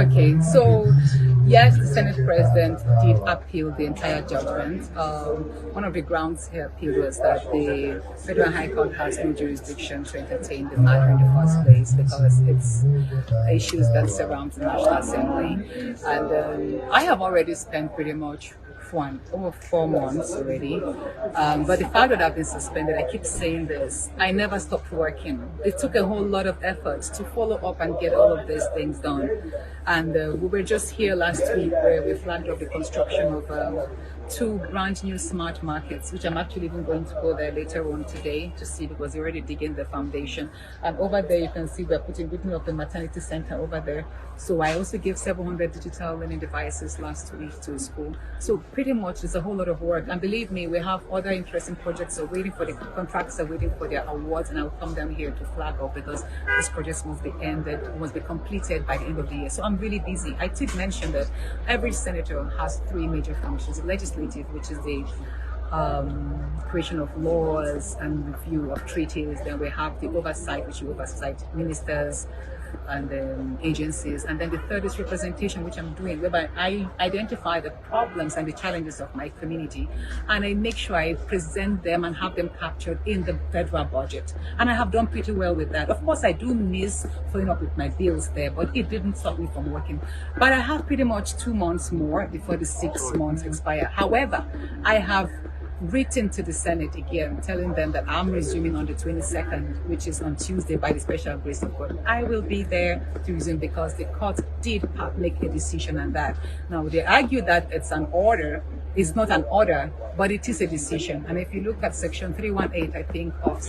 Okay, so yes, the Senate President did appeal the entire judgment. One of the grounds he appealed was that the Federal High Court has no jurisdiction to entertain the matter in the first place because it's issues that surround the National Assembly. And I have already spent pretty much over 4 months already. But the fact that I've been suspended, I keep saying this, I never stopped working. It took a whole lot of effort to follow up and get all of these things done. And we were just here last week where we flagged up the construction of 2 brand new smart markets, which I'm actually even going to go there later on today to see because they're already digging the foundation. And over there you can see we're putting up the maternity center over there. So I also gave 700 digital learning devices last week to school. So pretty much it's a whole lot of work. And believe me, we have other interesting projects are waiting for the contracts, are waiting for their awards, and I'll come down here to flag up because these projects must be completed by the end of the year. So I'm really busy. I did mention that every senator has 3 major functions: the legislative, which is the creation of laws and review of treaties. Then we have the oversight, which we oversight ministers and agencies. And then the third is representation, which I'm doing, whereby I identify the problems and the challenges of my community, and I make sure I present them and have them captured in the federal budget. And I have done pretty well with that. Of course, I do miss following up with my bills there, but it didn't stop me from working. But I have pretty much 2 months more before the 6 months expire. However, I have written to the Senate again, telling them that I'm resuming on the 22nd, which is on Tuesday by the special grace of God. I will be there to resume because the court did make a decision on that. Now, they argue that it's an order. It's not an order, but it is a decision. And if you look at section 318, I think, of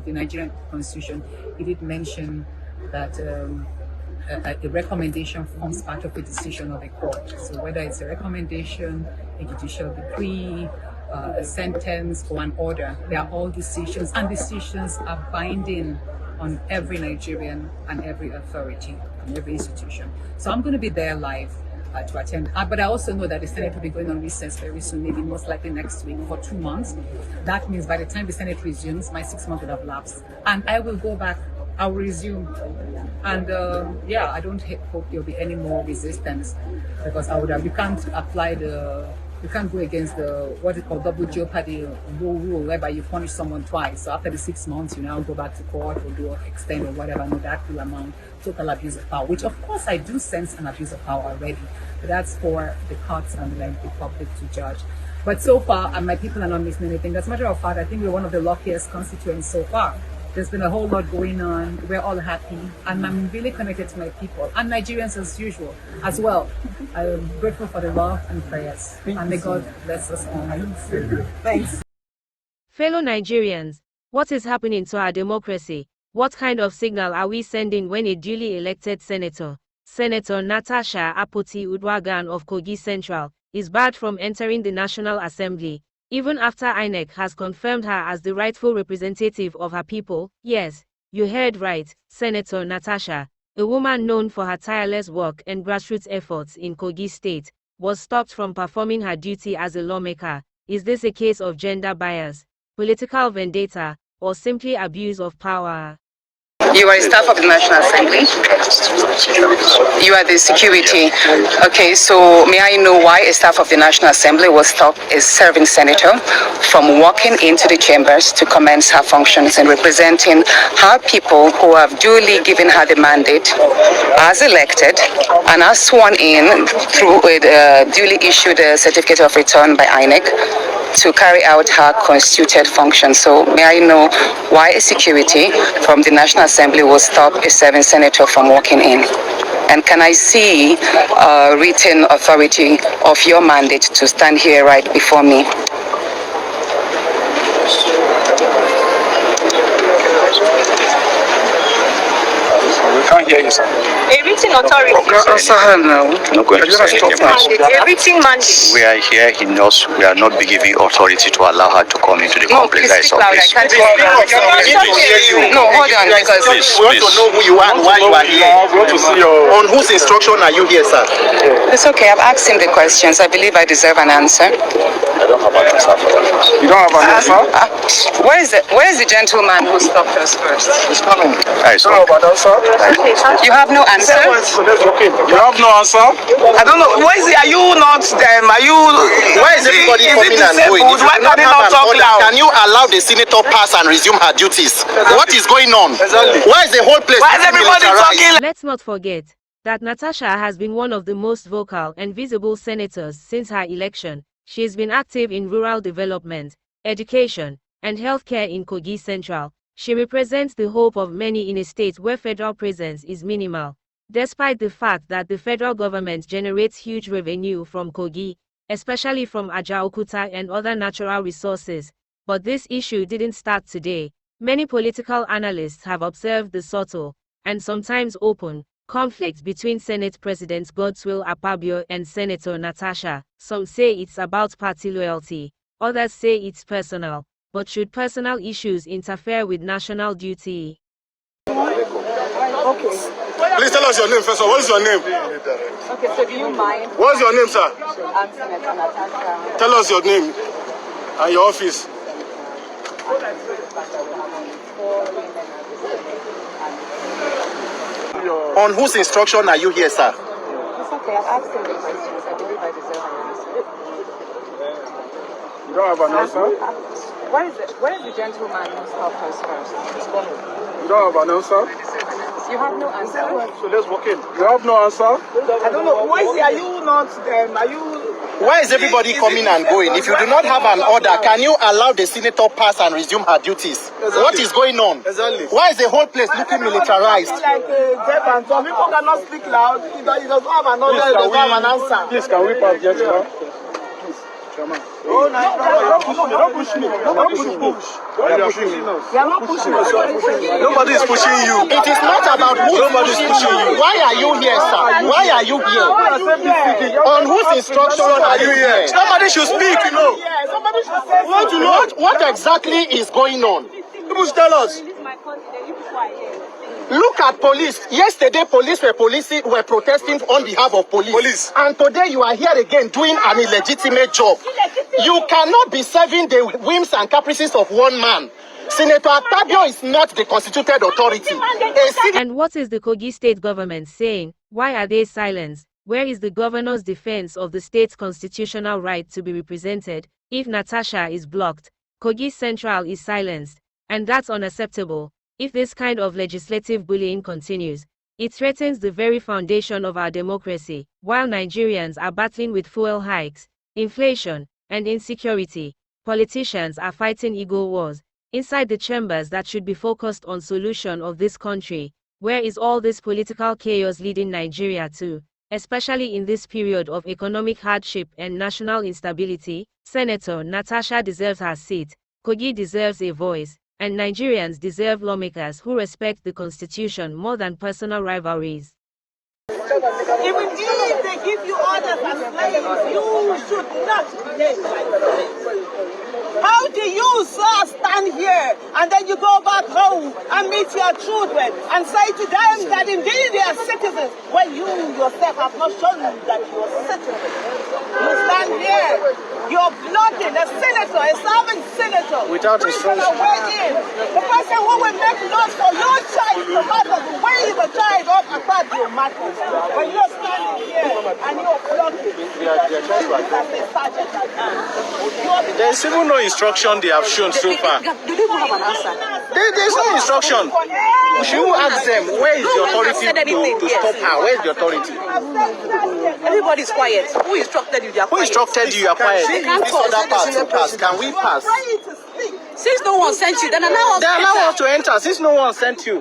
the Nigerian Constitution, it did mention that a recommendation forms part of a decision of a court. So whether it's a recommendation, a judicial decree, a sentence, or an order, they are all decisions, and decisions are binding on every Nigerian and every authority and every institution. So I'm going to be there live to attend. But I also know that the Senate will be going on recess very soon, maybe most likely next week for 2 months. That means by the time the Senate resumes, my 6 months will have lapsed, and I will go back. I will resume. And yeah, I don't hope there'll be any more resistance because you can't apply you can't go against the what is called double jeopardy rule, whereby you punish someone twice. So after the 6 months, you now go back to court or do extend or whatever, no, that will amount total abuse of power, which of course I do sense an abuse of power already, but that's for the courts and the public to judge. But so far, and my people are not missing anything. As a matter of fact, I think we're one of the luckiest constituents so far. There's been a whole lot going on. We're all happy, and I'm really connected to my people and Nigerians as usual as well. I'm grateful for the love and prayers, and may God bless us all. Thanks. Fellow Nigerians, what is happening to our democracy? What kind of signal are we sending when a duly elected senator, Senator Natasha Akpoti-Uduaghan of Kogi Central, is barred from entering the National Assembly, even after INEC has confirmed her as the rightful representative of her people? Yes, you heard right, Senator Natasha, a woman known for her tireless work and grassroots efforts in Kogi State, was stopped from performing her duty as a lawmaker. Is this a case of gender bias, political vendetta, or simply abuse of power? You are a staff of the National Assembly. You are the security. Okay, so may I know why a staff of the National Assembly was stopped a serving senator from walking into the chambers to commence her functions in representing her people who have duly given her the mandate as elected and as sworn in through a duly issued certificate of return by INEC to carry out her constituted function. So may I know why a security from the National Assembly will stop a serving senator from walking in? And can I see written authority of your mandate to stand here right before me? We can't hear you, sir. A written authority. No going to say anything. A written mandate. We are here in NASS. We are not giving authority to allow her to come into the complex. Please speak loud. I can't hear you. No, hold on, because please. We want to know who you are and why you are here. We want to see on whose instruction are you here, sir? It's okay. I've asked him the questions. I believe I deserve an answer. don't have an answer for that. You don't have an answer? Where is the gentleman who stopped us first? He's coming. You don't have an answer? You have no answer? You have no answer? I don't know. Where is it? Are you not them? Are you? Why is everybody coming and going? If you Why do not can they have not an talk order, loud? can you allow the senator pass and resume her duties? What is going on? Exactly. Why is the whole place Why is everybody militarized? talking? Let's not forget that Natasha has been one of the most vocal and visible senators since her election. She has been active in rural development, education, and healthcare in Kogi Central. She represents the hope of many in a state where federal presence is minimal. Despite the fact that the federal government generates huge revenue from Kogi, especially from Ajaokuta and other natural resources. But this issue didn't start today. Many political analysts have observed the subtle, and sometimes open, conflict between Senate President Godswill Akpabio and Senator Natasha. Some say it's about party loyalty, others say it's personal. But should personal issues interfere with national duty? Okay. Please tell us your name first. What is your name? Okay, so do you mind? What is your name, sir? I'm Senator Natasha. Tell us your name and your office. On whose instruction are you here, sir? It's okay, I'm asking the questions. I believe I deserve an answer. You don't have an answer? Where is the gentleman who stopped us first? You don't have an answer? You have no answer? So let's walk in. You have no answer? I don't know. Why is it? Are you not them? Are you? Why is everybody coming and going? If you do not have an order, can you allow the senator pass and resume her duties? Exactly. What is going on? Exactly. Why is the whole place looking militarized? Like Jeff and some people cannot speak loud. He does not have an order. He does not have an answer. Please, can we pass just now? Chairman. Oh, no, don't push me. Don't push me. You are pushing us. You are not pushing us. Nobody is pushing you. It is not about who Nobody is pushing you. Why are you here, sir? Why are you here? On whose instruction are you here? Somebody should speak, you know. Yeah, somebody should say We want to know. What exactly is going on? People should tell us. Look at police. Yesterday, police were protesting on behalf of police. And today, you are here again doing an illegitimate job. You cannot be serving the whims and caprices of one man. Senator Akpabio is not the constituted authority. And what is the Kogi State Government saying? Why are they silent? Where is the governor's defense of the state's constitutional right to be represented? If Natasha is blocked, Kogi Central is silenced. And that's unacceptable. If this kind of legislative bullying continues, it threatens the very foundation of our democracy. While Nigerians are battling with fuel hikes, inflation, and insecurity, politicians are fighting ego wars inside the chambers that should be focused on solution of this country. Where is all this political chaos leading Nigeria to, especially in this period of economic hardship and national instability? Senator Natasha deserves her seat, Kogi deserves a voice, and Nigerians deserve lawmakers who respect the constitution more than personal rivalries. even if they give you orders as slaves, you should not behave like slaves. How do you, sir, stand here and then you go back home and meet your children and say to them that indeed they are citizens when you yourself have not shown that you are citizens? You stand here, you're blocking a senator, a serving senator, without instruction. The person who will make laws for your child, no matter the way the child of Akpabio matters. But you're standing here and you're blocking because you as a sergeant at arms. There is even no instruction they have shown so far. Do they have an answer? There is no instruction. Should you ask them where is the authority to stop her? Where is the authority? Everybody is quiet. Who instructed you? They are Who quiet. instructed you? You are quiet. They can't This talk. other part to pass. Can we pass? Since no one sent you, then allow us They to allow enter. us to enter since no one sent you.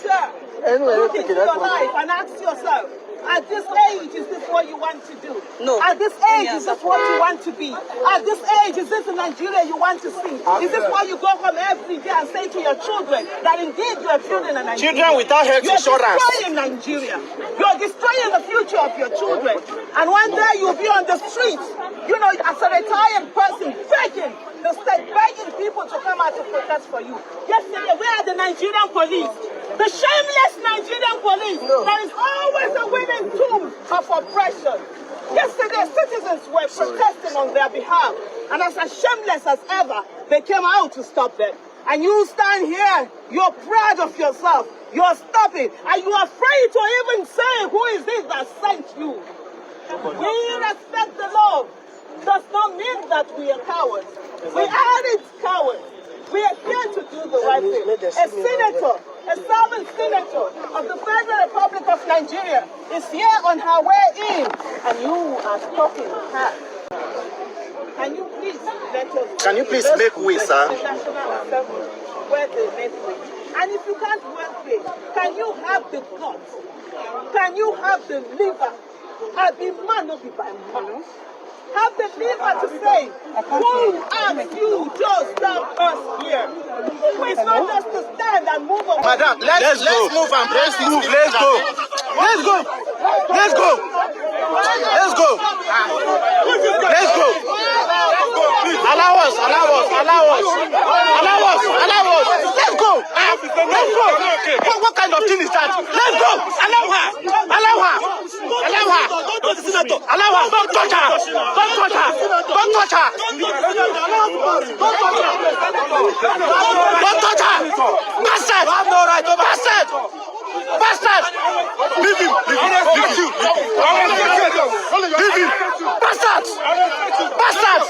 Sir, look into your life and ask yourself, at this age, is this what you want to do? No. At this age, is this what you want to be? At this age, is this the Nigeria you want to see? Is this why you go home every day and say to your children that indeed you are building a Nigeria? Children without health You're insurance. destroying Nigeria. You're destroying the future of your children. And one day you'll be on the streets, you know, as a retired person, begging people to come out to protest for you. Yesterday, where are the Nigerian police? The shameless Nigerian police. There is always a winning tool of oppression. Yesterday, their citizens were protesting on their behalf. And as shameless as ever, they came out to stop them. And you stand here, you're proud of yourself. You're stopping, and you're afraid to even say who is it that sent you. We respect the law. Does not mean that we are cowards. We aren't cowards. We are here to do the right thing. A senator, a serving senator of the Federal Republic of Nigeria is here on her way in, and you are stopping her. Can you please let us... Can you please make way, sir? The National Assembly, where they make way. And if you can't make way, can you have the guts? Can you have the liver? And the man not be by man. Have the liver to say, who asked you to stop us here? It's not just to stand and move on. Madam, let's move and press this. Let's go. Let's go. Let's go. Let's go. Let's go. Allow us. Allow us. Allow us. Allow us. Allow us. Let's go. Let's go. What kind of thing is that? Let's go. Allow her. Allow her. Allow her. Allow her. Don't touch her. Don't touch her. Don't touch her. Don't touch her. Bastard. Bastard. Bastard. Leave him. Leave him. Leave him. Bastard. Bastard.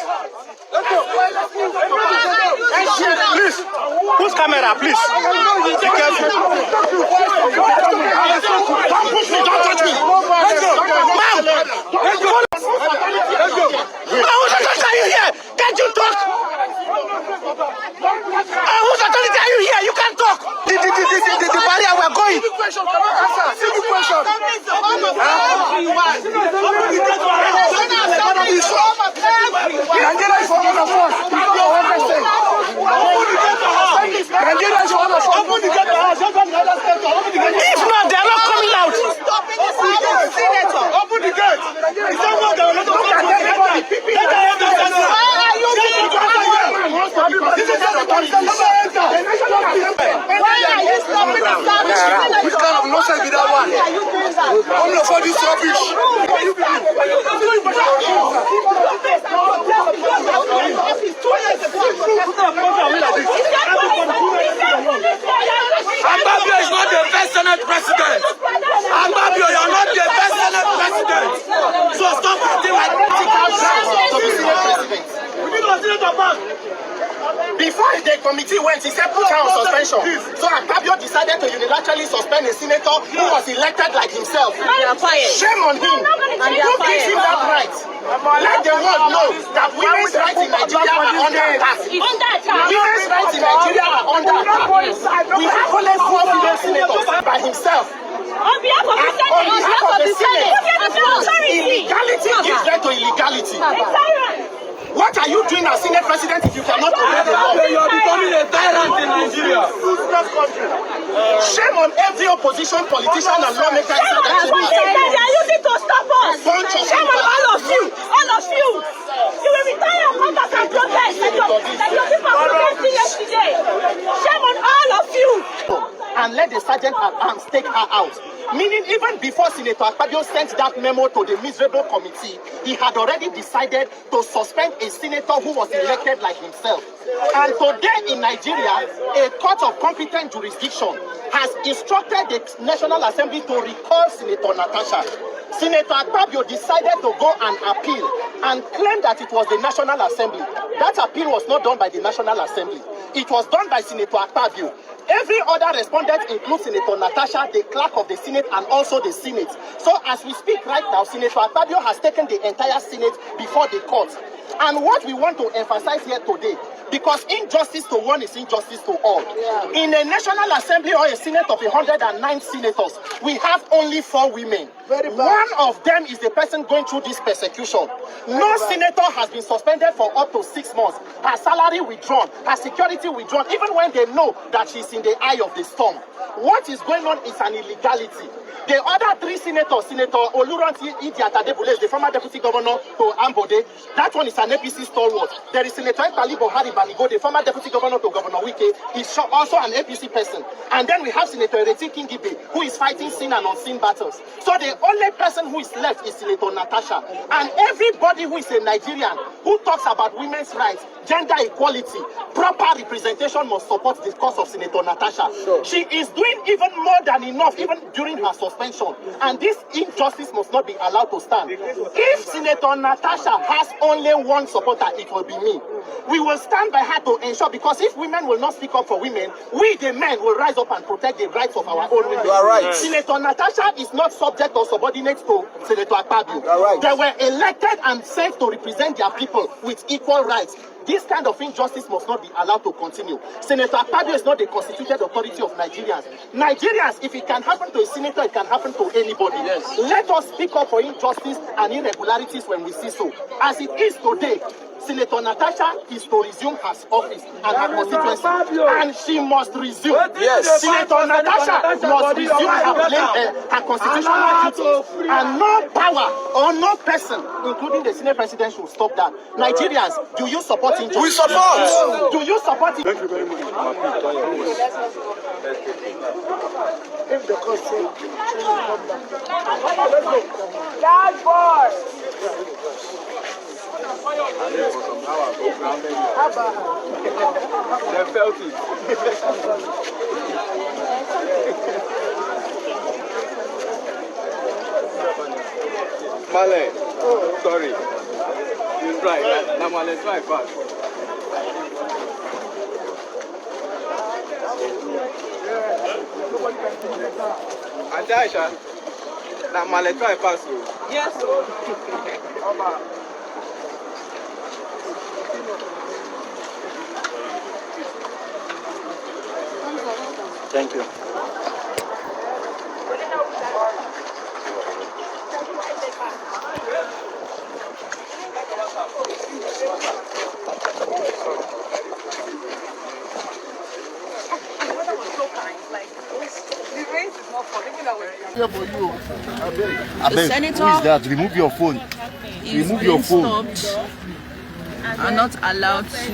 Please, whose camera, please? Be careful. Don't push me, don't touch me. Let's go. Ma'am, let's go. Let's go. Whose authority are you here? Can't you talk? Whose authority are you here? You can't talk. The barrier we're going. Simple question. Simple question. Nigeria is one of us. If not, they are not coming out. Open the gate. Which kind of nonsense be that one? All of all this rubbish. Akpabio is not the best Senate president. Akpabio, you are not the best Senate president. So stop acting like Before the committee went, he said put her on suspension. So Akpabio decided to unilaterally suspend a senator who was elected like himself. Shame on him. And who gives him that right? Let the world know that women's rights in Nigeria are under attack. Women's rights in Nigeria are under attack. We have only 4 female senators by himself. On behalf of the Senate, illegality gives way to illegality. What are you doing as Senate President if you cannot obey the law? You are becoming a tyrant in Nigeria. Shame on every opposition politician and lawmaker. They are using to stop us. Shame on all of you. All of you. You will retire and come back and protest. Like your people protesting yesterday. Shame on all of you. And let the sergeant at arms take her out. Meaning even before Senator Akpabio sent that memo to the miserable committee, he had already decided to suspend a senator who was elected like himself. And today in Nigeria, a court of competent jurisdiction has instructed the National Assembly to recall Senator Natasha. Senator Akpabio decided to go and appeal and claim that it was the National Assembly. That appeal was not done by the National Assembly. It was done by Senator Akpabio. Every other respondent includes Senator Natasha, the clerk of the Senate, and also the Senate. So as we speak right now, Senator Akpabio has taken the entire Senate before the court. And what we want to emphasize here today, because injustice to one is injustice to all. In a National Assembly or a Senate of 109 senators, we have only 4 women. One of them is the person going through this persecution. No senator has been suspended for up to 6 months. Her salary withdrawn, her security illegality withdrawn, even when they know that she's in the eye of the storm. What is going on is an illegality. The other three senators, Senator Oluranti Idi-Atadebule, the former deputy governor to Ambode, that one is an APC stalwart. There is Senator Talibo Haribanigo, the former deputy governor to Governor Wike, is also an APC person. And then we have Senator Ereti Kingibe, who is fighting seen and unseen battles. So the only person who is left is Senator Natasha. And everybody who is a Nigerian who talks about women's rights, gender equality, proper representation must support the cause of Senator Natasha. Sure. She is doing even more than enough, even during her suspension. And this injustice must not be allowed to stand. If Senator Natasha has only one supporter, it will be me. We will stand by her to ensure, because if women will not speak up for women, we the men will rise up and protect the rights of our own women. You are right. Senator Natasha is not subject or subordinate to Senator Akpabio. You are right. They were elected and sent to represent their people with equal rights. This kind of injustice must not be allowed to continue. Senator Akpabio is not the constituted authority of Nigerians. Nigerians, if it can happen to a senator, it can happen to anybody. Yes. Let us speak up for injustice and irregularities when we see so. As it is today, Senator Natasha is to resume her office and her constituency, and she must resume. Yes. Senator Natasha must resume her constitutional duties, and no power or no person, including the Senate President, should stop that. Nigerians, do you support injustice? We support. Do you support it? Thank you very much. If the court That boy. They felt it. Male, sorry. You try. Now Male, try fast. And Aisha, now Male, try fast. Yes. Thank you. The senator, who is that? Remove your phone. Remove your phone. Stopped, are not allowed to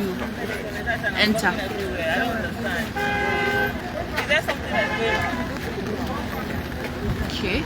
enter. Is there something that's going on? Okay.